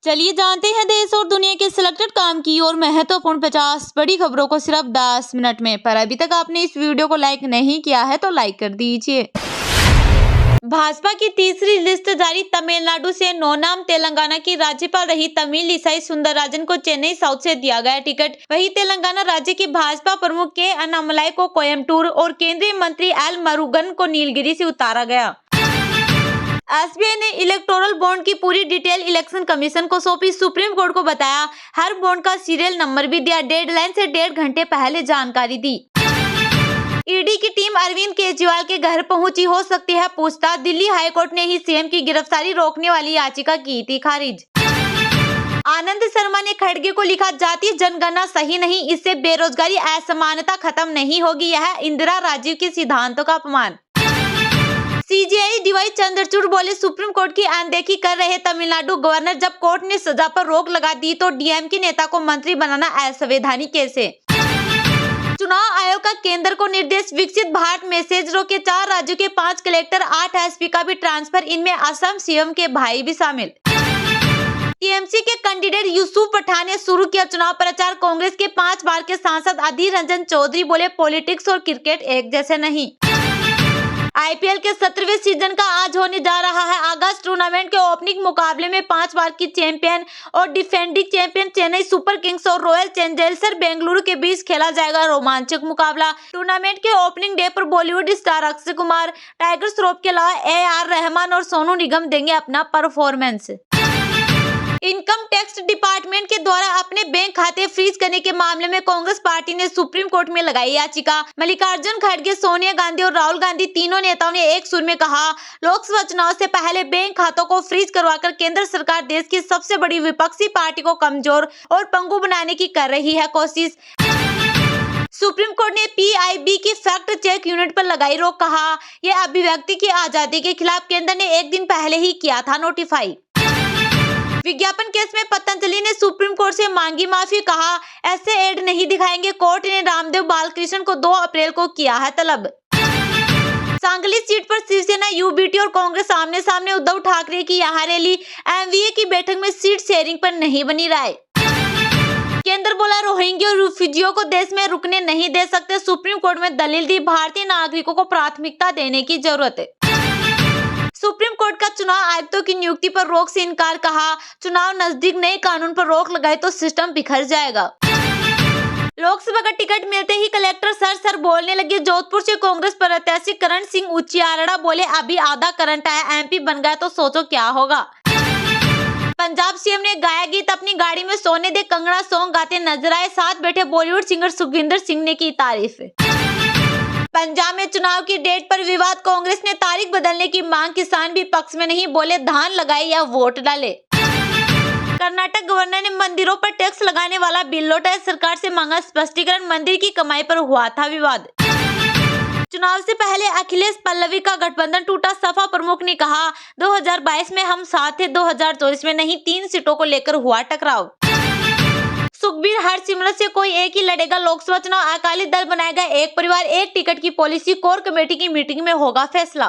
चलिए जानते हैं देश और दुनिया के सिलेक्टेड काम की और महत्वपूर्ण 50 बड़ी खबरों को सिर्फ 10 मिनट में। पर अभी तक आपने इस वीडियो को लाइक नहीं किया है तो लाइक कर दीजिए। भाजपा की तीसरी लिस्ट जारी। तमिलनाडु से 9 नाम। तेलंगाना की राज्यपाल रही तमिलिसाई सुंदरराजन को चेन्नई साउथ से दिया गया टिकट। वहीं तेलंगाना राज्य के भाजपा प्रमुख के अन्नामलाई को कोयम्बटूर और केंद्रीय मंत्री एल मुरुगन को नीलगिरी से उतारा गया। एसबीआई ने इलेक्टोरल बॉन्ड की पूरी डिटेल इलेक्शन कमीशन को सौंपी। सुप्रीम कोर्ट को बताया, हर बॉन्ड का सीरियल नंबर भी दिया। डेडलाइन से 1.5 घंटे पहले जानकारी दी। ईडी की टीम अरविंद केजरीवाल के घर पहुंची, हो सकती है पूछताछ। दिल्ली हाईकोर्ट ने ही सीएम की गिरफ्तारी रोकने वाली याचिका की थी खारिज। आनंद शर्मा ने खड़गे को लिखा, जातीय जनगणना सही नहीं, इससे बेरोजगारी असमानता खत्म नहीं होगी। यह इंदिरा राजीव के सिद्धांतों का अपमान। सीजेआई डीवाई चंद्रचूड़ बोले, सुप्रीम कोर्ट की अनदेखी कर रहे तमिलनाडु गवर्नर। जब कोर्ट ने सजा पर रोक लगा दी तो डीएमके नेता को मंत्री बनाना असंवैधानिक कैसे। चुनाव आयोग का केंद्र को निर्देश, विकसित भारत मैसेज रो के 4 राज्यों के 5 कलेक्टर 8 एसपी का भी ट्रांसफर। इनमें असम सीएम के भाई भी शामिल। टीएमसी के कैंडिडेट यूसुफ पठान ने शुरू किया चुनाव प्रचार। कांग्रेस के 5 बार के सांसद अधीर रंजन चौधरी बोले, पॉलिटिक्स और क्रिकेट एक जैसे नहीं। आईपीएल के 17वें सीजन का आज होने जा रहा है आगाज। टूर्नामेंट के ओपनिंग मुकाबले में 5 बार की चैंपियन और defending champion Chennai super Kings और रॉयल चैलेंजर्स बेंगलुरु के बीच खेला जाएगा रोमांचक मुकाबला। टूर्नामेंट के ओपनिंग डे पर बॉलीवुड स्टार अक्षय कुमार, टाइगर श्रॉफ के अलावा AR रहमान और सोनू निगम देंगे अपना परफॉर्मेंस। इनकम टैक्स डिपार्टमेंट के द्वारा अपने बैंक खाते फ्रीज करने के मामले में कांग्रेस पार्टी ने सुप्रीम कोर्ट में लगाई याचिका। मल्लिकार्जुन खड़गे, सोनिया गांधी और राहुल गांधी तीनों नेताओं ने एक सुर में कहा, लोकसभा चुनाव से पहले बैंक खातों को फ्रीज करवाकर केंद्र सरकार देश की सबसे बड़ी विपक्षी पार्टी को कमजोर और पंगु बनाने की कर रही है कोशिश। सुप्रीम कोर्ट ने PIB की फैक्ट चेक यूनिट पर लगाई रोक। कहा, यह अभिव्यक्ति की आजादी के खिलाफ केंद्र ने एक दिन पहले ही किया था नोटिफाई। विज्ञापन केस में पतंजलि ने सुप्रीम कोर्ट से मांगी माफी। कहा, ऐसे एड नहीं दिखाएंगे। कोर्ट ने रामदेव बालकृष्ण को 2 अप्रैल को किया है तलब। सांगली सीट पर शिवसेना, यूबीटी और कांग्रेस आमने सामने। उद्धव ठाकरे की यहां रैली। MVA की बैठक में सीट शेयरिंग पर नहीं बनी राय। केंद्र बोला, रोहिंग्या और रिफ्यूजियों को देश में रुकने नहीं दे सकते। सुप्रीम कोर्ट में दलील दी, भारतीय नागरिकों को प्राथमिकता देने की जरूरत है। सुप्रीम कोर्ट का चुनाव आयुक्तों की नियुक्ति पर रोक से इनकार। कहा, चुनाव नजदीक, नए कानून पर रोक लगाए तो सिस्टम बिखर जाएगा। लोकसभा का टिकट मिलते ही कलेक्टर सर बोलने लगे। जोधपुर से कांग्रेस प्रत्याशी करण सिंह उचियारड़ा बोले, अभी आधा करंट आया, MP बन गया तो सोचो क्या होगा। पंजाब सीएम ने गाया गीत, अपनी गाड़ी में सोने दे कंगना सॉन्ग गाते नजर आए। साथ बैठे बॉलीवुड सिंगर सुखविंदर सिंह ने की तारीफ। पंजाब में चुनाव की डेट पर विवाद, कांग्रेस ने तारीख बदलने की मांग। किसान भी पक्ष में नहीं, बोले धान लगाए या वोट डाले। कर्नाटक गवर्नर ने मंदिरों पर टैक्स लगाने वाला बिल लौटाया। सरकार से मांगा स्पष्टीकरण, मंदिर की कमाई पर हुआ था विवाद। चुनाव से पहले अखिलेश पल्लवी का गठबंधन टूटा। सपा प्रमुख ने कहा, 2022 में हम साथ थे, 2024 में नहीं। 3 सीटों को लेकर हुआ टकराव। सुखबीर हरसिमरत से कोई एक ही लड़ेगा लोकसभा चुनाव। अकाली दल बनाएगा एक परिवार एक टिकट की पॉलिसी। कोर कमेटी की मीटिंग में होगा फैसला।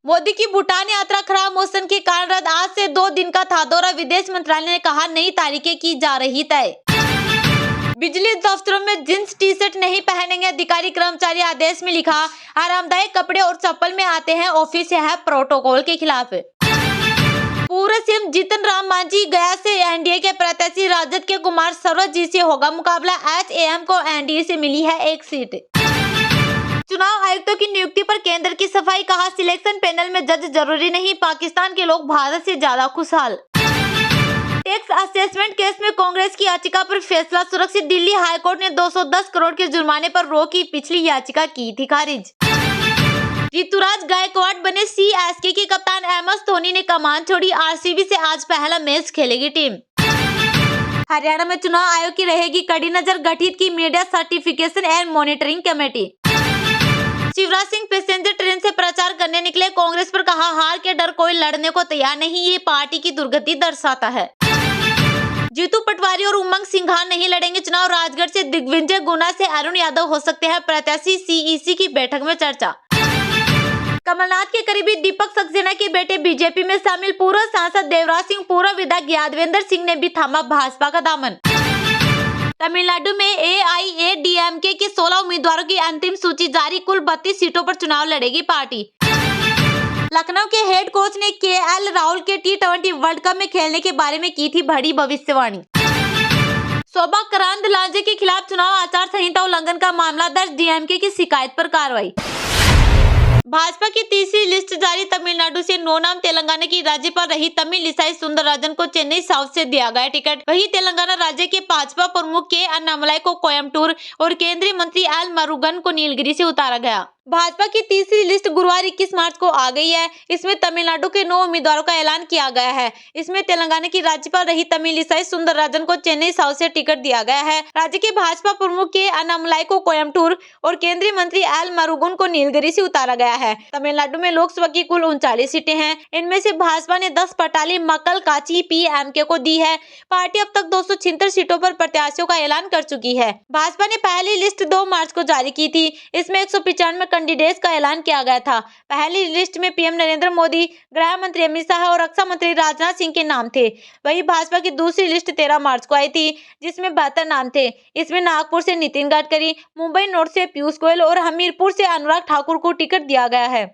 मोदी की भूटान यात्रा खराब मौसम के कारण रद्द। आज से 2 दिन का था दौरा। विदेश मंत्रालय ने कहा, नई तारीखें की जा रही तय। बिजली दफ्तरों में जींस टी-शर्ट नहीं पहनेंगे अधिकारी कर्मचारी। आदेश में लिखा, आरामदायक कपड़े और चप्पल में आते हैं ऑफिस। यह प्रोटोकॉल के खिलाफ है। पूर्व सीएम जीतन राम मांझी गया से एनडीए के प्रत्याशी राजद के कुमार सर्वजीत से होगा मुकाबला। HAM को एनडीए से मिली है 1 सीट। चुनाव आयुक्तों की नियुक्ति पर केंद्र की सफाई। कहा, सिलेक्शन पैनल में जज जरूरी नहीं, पाकिस्तान के लोग भारत से ज्यादा खुशहाल। टैक्स असेसमेंट केस में कांग्रेस की याचिका पर फैसला सुरक्षित। दिल्ली हाईकोर्ट ने 210 करोड़ के जुर्माने पर रोक की पिछली याचिका की थी खारिज। ऋतुराज गायकवाड़ बने CSK के कप्तान। MS धोनी ने कमान छोड़ी। RCB से आज पहला मैच खेलेगी टीम। हरियाणा में चुनाव आयोग की रहेगी कड़ी नजर। गठित की media certification and monitoring committee. Shivraj Singh passenger train से प्रचार करने निकले। कांग्रेस पर कहा, हार के डर कोई लड़ने को तैयार नहीं, ये पार्टी की दुर्गति दर्शाता है। जीतू पटवारी और उमंग सिंघार नहीं लड़ेंगे चुनाव। राजगढ़ से दिग्विजय, गुना से अरुण यादव हो सकते हैं प्रत्याशी। CEC की बैठक में चर्चा। कमलनाथ के करीबी दीपक सक्सेना के बेटे बीजेपी में शामिल पूर्व सांसद देवराज सिंह, पूर्व विधायक यादवेंद्र सिंह ने भी थामा भाजपा का दामन। तमिलनाडु में AIADMK के 16 उम्मीदवारों की अंतिम सूची जारी, कुल 32 सीटों पर चुनाव लड़ेगी पार्टी। लखनऊ के हेड कोच ने KL राहुल के T20 वर्ल्ड कप में खेलने के बारे में की थी बड़ी भविष्यवाणी। शोभा करांदलाजे के खिलाफ चुनाव आचार संहिता उल्लंघन का मामला दर्ज, DMK की शिकायत पर कार्रवाई। भाजपा की तीसरी लिस्ट जारी, तमिलनाडु से 9 नाम। तेलंगाना की राज्यपाल रही तमिलिसाई सुंदरराजन को चेन्नई साउथ से दिया गया टिकट। वहीं तेलंगाना राज्य के भाजपा प्रमुख के अन्नामलाई को कोयम्बटूर और केंद्रीय मंत्री एल मुरुगन को नीलगिरी से उतारा गया। भाजपा की तीसरी लिस्ट गुरुवार 21 मार्च को आ गई है। इसमें तमिलनाडु के 9 उम्मीदवारों का ऐलान किया गया है। इसमें तेलंगाना की राज्यपाल रही तमिलिसाई सुंदरराजन को चेन्नई साउथ से टिकट दिया गया है। राज्य के भाजपा प्रमुख के अन्नामलाई को कोयम्बटूर और केंद्रीय मंत्री एल मुरुगन को नीलगिरी से उतारा गया है। तमिलनाडु में लोकसभा की कुल 39 सीटें हैं। इनमें से भाजपा ने 10 पटाली मक्कल काची PMK को दी है। पार्टी अब तक 276 सीटों पर प्रत्याशियों का ऐलान कर चुकी है। भाजपा ने पहली लिस्ट 2 मार्च को जारी की थी। इसमें 195 कैंडिडेट्स का ऐलान किया गया था। पहली लिस्ट में PM नरेंद्र मोदी, गृह मंत्री अमित शाह और रक्षा मंत्री राजनाथ सिंह के नाम थे। वहीं भाजपा की दूसरी लिस्ट 13 मार्च को आई थी, जिसमें 72 नाम थे। इसमें नागपुर से नितिन गडकरी, मुंबई नॉर्थ से पीयूष गोयल और हमीरपुर से अनुराग ठाकुर को टिकट दिया गया है।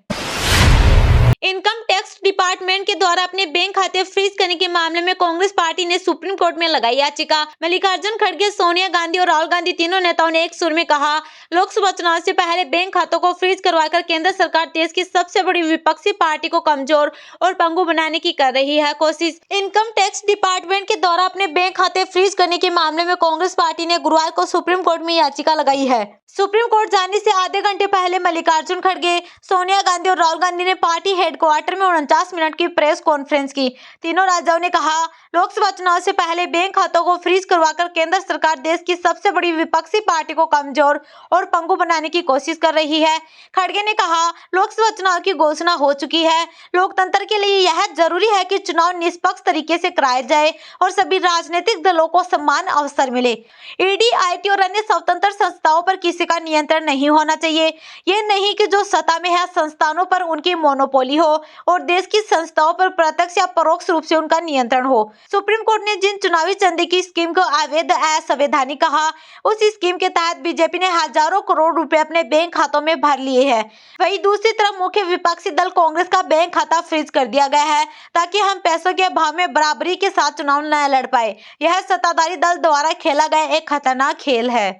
इनकम टैक्स डिपार्टमेंट के द्वारा अपने बैंक खाते फ्रीज करने के मामले में कांग्रेस पार्टी ने सुप्रीम कोर्ट में लगाई याचिका। मल्लिकार्जुन खड़गे, सोनिया गांधी और राहुल गांधी तीनों नेताओं ने एक सुर में कहा, लोकसभा चुनाव से पहले बैंक खातों को फ्रीज करवाकर केंद्र सरकार देश की सबसे बड़ी विपक्षी पार्टी को कमजोर और पंगु बनाने की कर रही है कोशिश। इनकम टैक्स डिपार्टमेंट के द्वारा अपने बैंक खाते फ्रीज करने के मामले में कांग्रेस पार्टी ने गुरुवार को सुप्रीम कोर्ट में याचिका लगाई है। सुप्रीम कोर्ट जाने से आधे घंटे पहले मल्लिकार्जुन खड़गे, सोनिया गांधी और राहुल गांधी ने पार्टी हेडक्वार्टर में 49 मिनट की प्रेस कॉन्फ्रेंस की। तीनों राज्यों ने कहा, लोकसभा चुनाव से पहले बैंक खातों को फ्रीज करवाकर केंद्र सरकार देश की सबसे बड़ी विपक्षी पार्टी को कमजोर और पंगु बनाने की कोशिश कर रही है। खड़गे ने कहा, लोकसभा चुनाव की घोषणा हो चुकी है। लोकतंत्र के लिए यह जरूरी है कि चुनाव निष्पक्ष तरीके से कराया जाए और सभी राजनीतिक दलों को समान अवसर मिले। ईडी, IT और अन्य स्वतंत्र संस्थाओं पर किसी का नियंत्रण नहीं होना चाहिए। ये नहीं कि जो सत्ता में है संस्थानों पर उनकी मोनोपोली हो और देश की संस्थाओं पर प्रत्यक्ष या परोक्ष रूप से उनका नियंत्रण हो। सुप्रीम कोर्ट ने जिन चुनावी चंदे की स्कीम को अवैध, असंवैधानिक कहा, उस स्कीम के तहत बीजेपी ने हजारों करोड़ रुपए अपने बैंक खातों में भर लिए हैं। वहीं दूसरी तरफ मुख्य विपक्षी दल कांग्रेस का बैंक खाता फ्रीज कर दिया गया है ताकि हम पैसों के अभाव में बराबरी के साथ चुनाव न लड़ पाए। यह सत्ताधारी दल द्वारा खेला गया एक खतरनाक खेल है।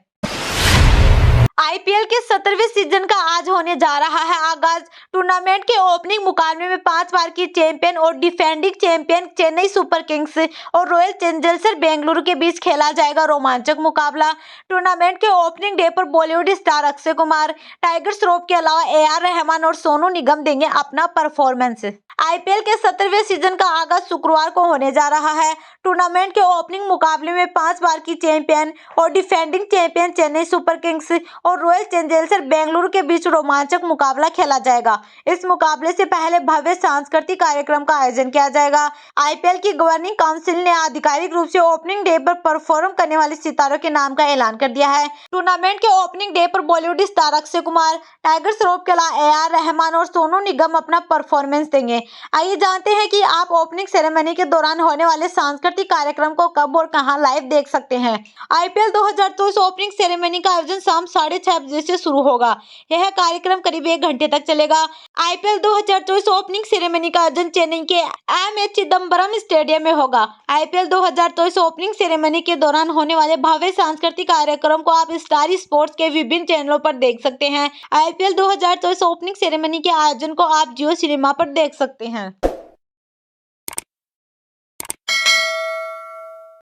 IPL के 17वें सीजन का आज होने जा रहा है आगाज। टूर्नामेंट के ओपनिंग मुकाबले में 5 बार की चैंपियन और defending champion Chennai super Kings और रॉयल चैलेंजर्स बेंगलुरु के बीच खेला जाएगा रोमांचक मुकाबला। टूर्नामेंट के ओपनिंग डे पर बॉलीवुड स्टार अक्षय कुमार, टाइगर श्रॉफ के अलावा AR रहमान और सोनू निगम देंगे अपना परफॉर्मेंस। IPL के 17वें सीजन का आगाज शुक्रवार को होने जा रहा है। टूर्नामेंट के ओपनिंग मुकाबले में 5 बार की चैंपियन और defending champion Chennai super Kings और रॉयल चैलेंजर्स बेंगलुरु के बीच रोमांचक मुकाबला खेला जाएगा। इस मुकाबले से पहले भव्य सांस्कृतिक कार्यक्रम का आयोजन किया जाएगा। IPL की गवर्निंग काउंसिल ने आधिकारिक रूप से ओपनिंग डे पर परफॉर्म करने वाले सितारों के नाम का ऐलान कर दिया है। टूर्नामेंट के ओपनिंग डे पर बॉलीवुड स्टार अक्षय कुमार, टाइगर श्रॉफ के अलावा AR रहमान और सोनू निगम अपना परफॉर्मेंस देंगे। आइए जानते हैं कि आप ओपनिंग सेरेमनी के दौरान होने वाले सांस्कृतिक कार्यक्रम को कब और कहां लाइव देख सकते हैं। IPL 2024 ओपनिंग सेरेमनी का आयोजन शाम 6:30 बजे से शुरू होगा। यह कार्यक्रम करीब 1 घंटे तक चलेगा। IPL 2024 ओपनिंग सेरेमनी का आयोजन चेन्नई के M.A. चिदम्बरम स्टेडियम में होगा। IPL 2024 ओपनिंग सेरेमनी के दौरान होने वाले भव्य सांस्कृतिक कार्यक्रम को आप स्टार स्पोर्ट्स के विभिन्न चैनलों पर देख सकते हैं। IPL 2024 ओपनिंग सेरेमनी के आयोजन को आप जियो सिनेमा पर देख सकते हैं।